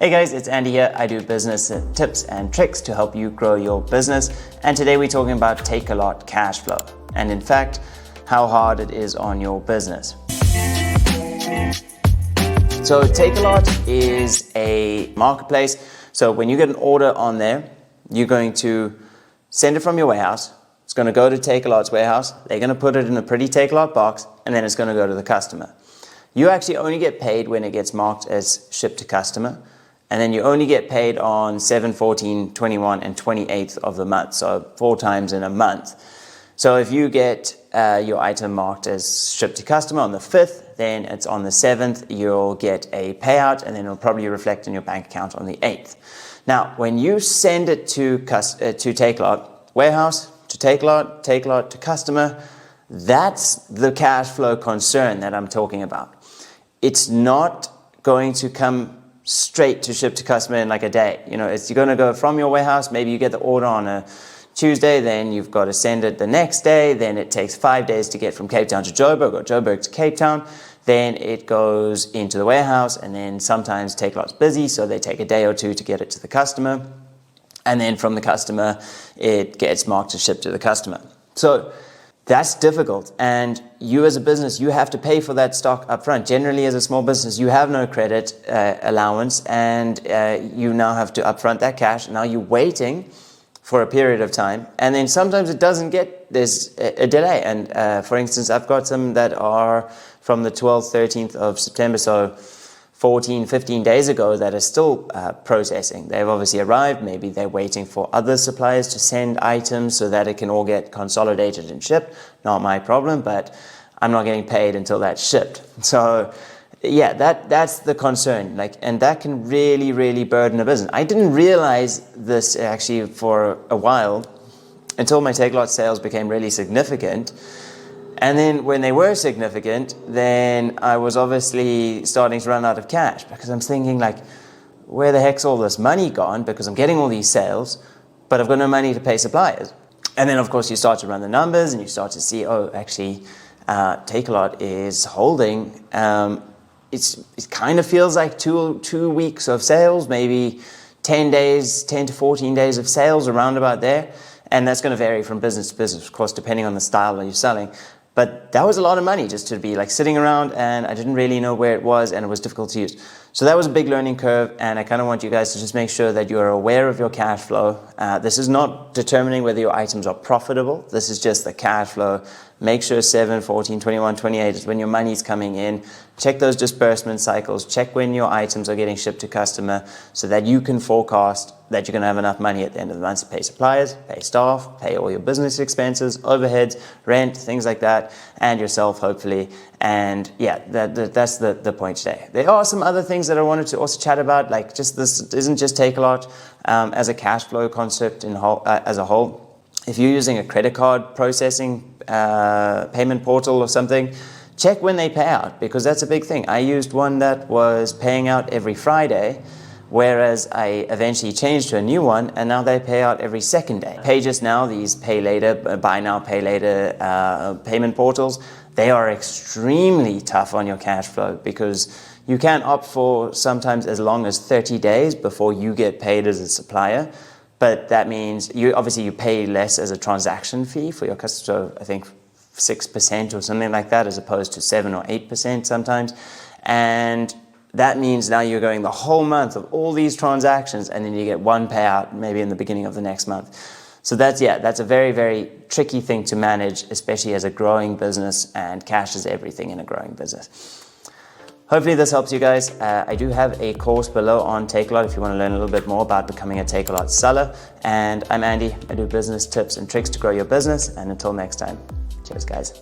Hey guys, it's Andy here. I do business tips and tricks to help you grow your business. And today we're talking about Takealot cash flow. And in fact, how hard it is on your business. So Takealot is a marketplace. So when you get an order on there, you're going to send it from your warehouse. It's going to go to Takealot's warehouse. They're going to put it in a pretty Takealot box, and then it's going to go to the customer. You actually only get paid when it gets marked as shipped to customer. And then you only get paid on 7, 14, 21, and 28th of the month, so 4 times in a month. So if you get your item marked as shipped to customer on the 5th, then it's on the 7th, you'll get a payout, and then it'll probably reflect in your bank account on the 8th. Now, when you send it to Takealot, warehouse to Takealot, Takealot to customer, that's the cash flow concern that I'm talking about. It's not going to come straight to ship to customer in like a day. You know, you're going to go from your warehouse. Maybe you get the order on a Tuesday, then you've got to send it the next day. Then it takes 5 days to get from Cape Town to Joburg or Joburg to Cape Town. Then it goes into the warehouse, and then sometimes Takealot's busy, so they take a day or two to get it to the customer. And then from the customer, it gets marked as shipped to the customer. So that's difficult, and you as a business, you have to pay for that stock up front. Generally, as a small business, you have no credit allowance, and you now have to upfront that cash. Now you're waiting for a period of time, and then sometimes it doesn't get, there's a delay. And for instance, I've got some that are from the 12th, 13th of September, so 14, 15 days ago, that are still processing. They've obviously arrived. Maybe they're waiting for other suppliers to send items so that it can all get consolidated and shipped. Not my problem, but I'm not getting paid until that's shipped. So yeah, that's the concern. And that can really, really burden a business. I didn't realize this actually for a while until my Takealot sales became really significant. And then when they were significant, then I was obviously starting to run out of cash, because I'm thinking, like, where the heck's all this money gone? Because I'm getting all these sales, but I've got no money to pay suppliers. And then of course you start to run the numbers and you start to see, oh, actually Takealot is holding. It kind of feels like two weeks of sales, maybe 10 to 14 days of sales, around about there. And that's going to vary from business to business, of course, depending on the style that you're selling. But that was a lot of money just to be like sitting around, and I didn't really know where it was, and it was difficult to use. So that was a big learning curve, and I kind of want you guys to just make sure that you're aware of your cash flow. This is not determining whether your items are profitable. This is just the cash flow. Make sure 7, 14, 21, 28 is when your money's coming in. Check those disbursement cycles. Check when your items are getting shipped to customer, so that you can forecast that you're going to have enough money at the end of the month to pay suppliers, pay staff, pay all your business expenses, overheads, rent, things like that, and yourself, hopefully. And yeah, that's the point today. There are some other things that I wanted to also chat about, like just this isn't just Takealot as a cash flow concept as a whole. If you're using a credit card processing payment portal or something, check when they pay out, because that's a big thing. I used one that was paying out every Friday, whereas I eventually changed to a new one, and now they pay out every second day. PayJustNow, these pay later, buy now, pay later payment portals, they are extremely tough on your cash flow, because you can opt for sometimes as long as 30 days before you get paid as a supplier. But that means you pay less as a transaction fee for your customer. So I think 6% or something like that, as opposed to 7 or 8% sometimes. And that means now you're going the whole month of all these transactions, and then you get one payout maybe in the beginning of the next month. So that's a very, very tricky thing to manage, especially as a growing business, and cash is everything in a growing business. Hopefully this helps you guys. I do have a course below on Takealot if you want to learn a little bit more about becoming a Takealot seller. And I'm Andy. I do business tips and tricks to grow your business. And until next time, cheers guys.